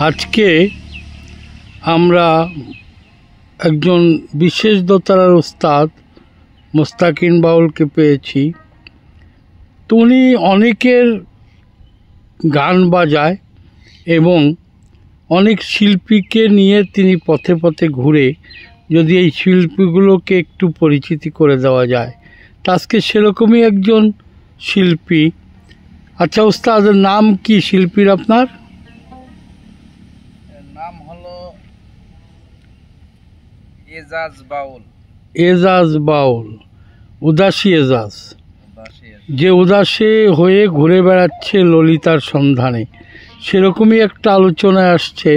আজকে আমরা একজন বিশেষ দোতারার ওস্তাদ মুস্তাকিন বাউলকে পেয়েছি। উনি অনেকের গান বাজায় এবং অনেক শিল্পীকে নিয়ে তিনি পথে পথে ঘুরে যদি এই শিল্পীগুলোকে একটু পরিচিতি করে দেওয়া যায়, তা আজকে সেরকমই একজন শিল্পী। আচ্ছা ওস্তাদের নাম কি শিল্পীর? আপনার নাম হলো এজাজ বাউল। এজাজ বাউল, উদাসী এজাজ, যে উদাসী হয়ে ঘুরে বেড়াচ্ছে ললিতার সন্ধানে। সেরকমই একটা আলোচনায় আসছে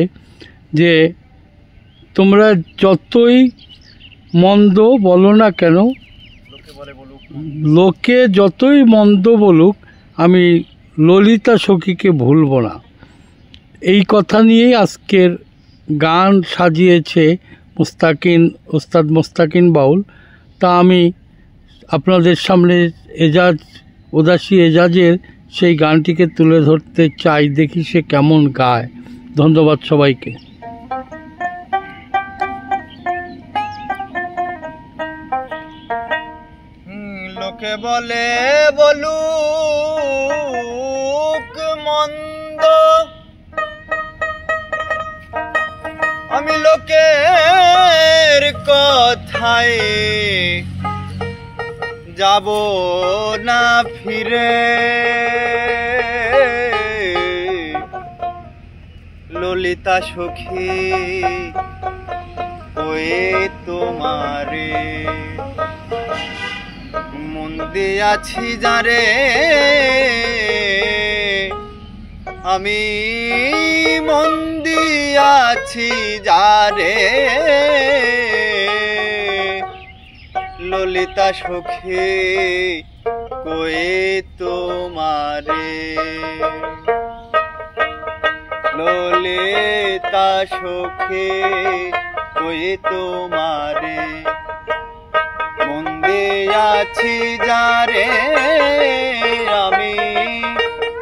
যে তোমরা যতই মন্দ বলো না কেন, লোকে যতই মন্দ বলুক, আমি ললিতা সখীকে ভুলব না। এই কথা নিয়েই আজকের গান সাজিয়েছে ওস্তাদ মুস্তাকিন বাউল। তা আমি আপনাদের সামনে উদাসী এজাজের সেই গানটিকে তুলে ধরতে চাই, দেখি সে কেমন গায়। ধন্যবাদ সবাইকে। লোকে বলে বলুক মন্দ, আমি লোকের কথায় যাব না ফিরে। ললিতা সখী ওয়ে তোমারে মন দিয়াছি যারে, আমি মন দিয়াছি যারে। ললিতা সখী কয়ে তোমারে, ললিতা সখী কয়ে তোমারে মন দিয়াছি যারে, আমি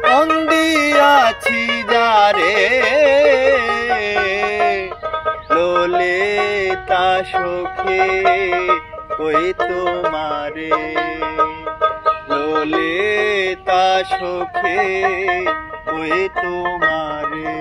মন দিয়াছি যারে। ললিতা সখী কই তোমারে, ললিতা সখী কই তোমারে।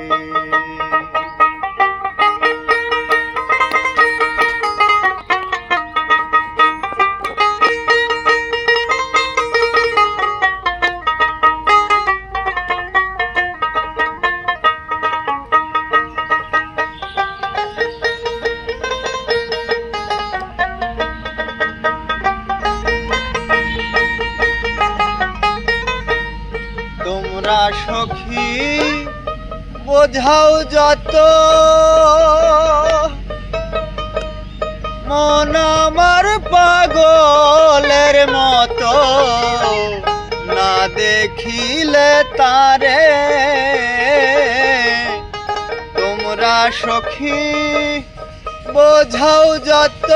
তোমরা সখী বোঝাও যত, মন আমার পাগলের মতো, না দেখিলে তারে। তোমরা সখী বোঝাও যত,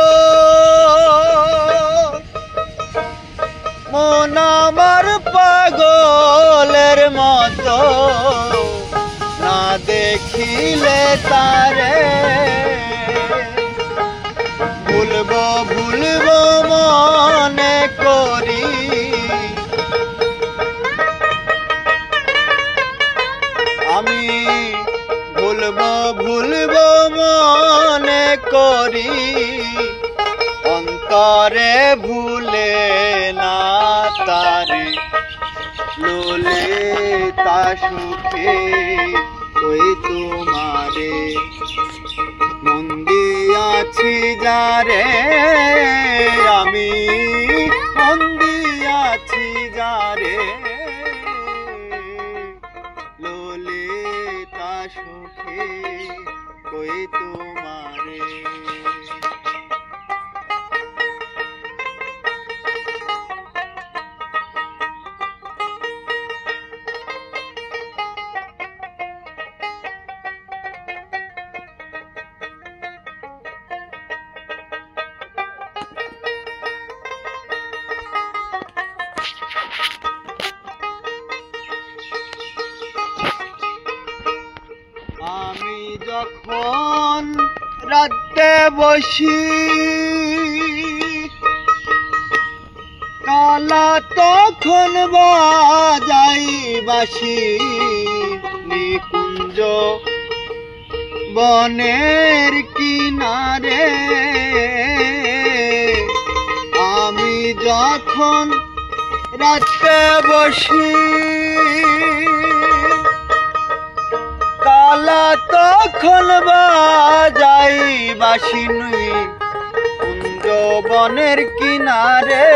মন আমার পাগলের মতো, না দেখিলে তারে। ভুলবো ভুলবো মনে করি, আমি ভুলবো ভুলবো মনে করি, অন্তরে ভুলে না তারে। ললিতা সখী কই তোমারে মন দিয়াছি যারে, আমি মন দিয়াছি যারে। ললিতা সখী কই তোমারে। আমি যখন রাতে বসি কালা তখন বাজাই বাঁশি নিকুঞ্জ বনের কিনারে আমি যখন রাতে বসি কালা তখন বাজাই বাঁশি নিকুঞ্জ বনের কিনারে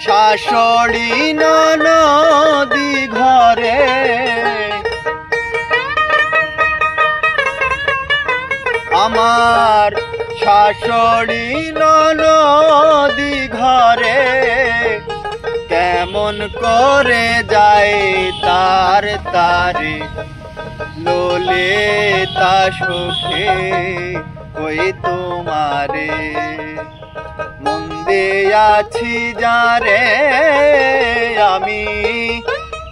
শাশুড়ি ননদি ঘরে আমার শাশুড়ি ননদি ঘরে কেমন করে যায় তার তারে ললিতা সুখে ওই তোমারে মন্দে আছি যারে আমি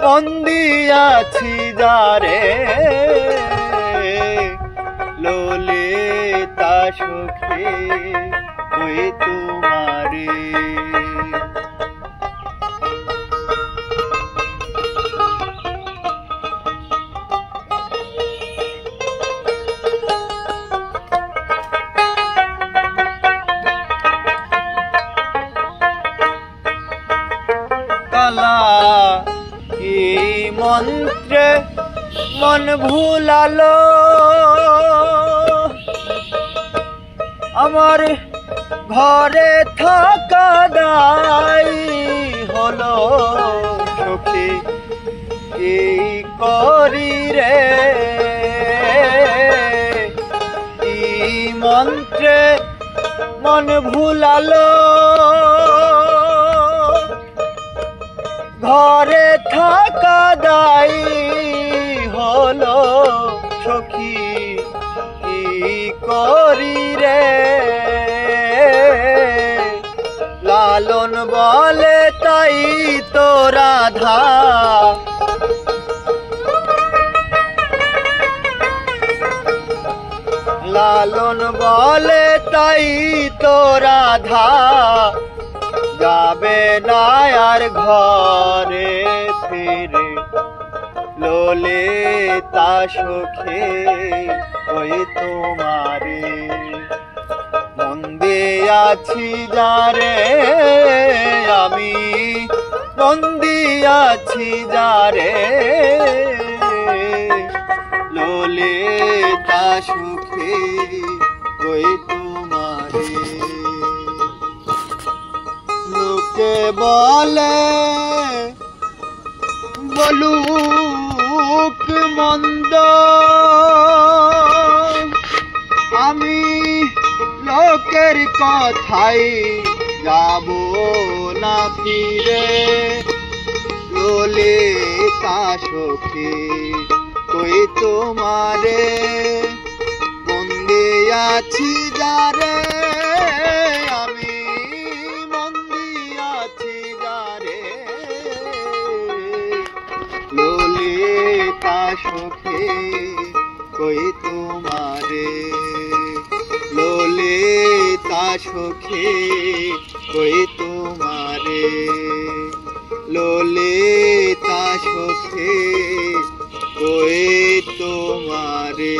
মন্দি আছি যারে ললিতা সুখে ওই তোমারে কালা কি মন্ত্রে মন ভুলালো আমার ঘরে থাকা দাই হলো সখী কি করি রে কি মন্ত্রে মন ভুলালো ঘরে থাকা দাই হলো সখী কি করি রে লালন বলে তাই তো রাধা লালন বলে তাই তো রাধা যাবে না আর ঘরে ফিরে ললিতা সুখে ওই তোমারে মন্দে আছি যারে আমি মন্দি আছি যারে ললিতা সুখে ওই তোমারে লোকে বলে বলুক মন্দ আমি লোকের কথাই যাব না ফিরে ললিতা সখী কই তোমারে মন্দে আছি যারে আমি মন্দি আছি যারে ললিতা সখী কই তোমারে ললিতা সখী কই তোমারে ললিতা সখী কই তোমারে।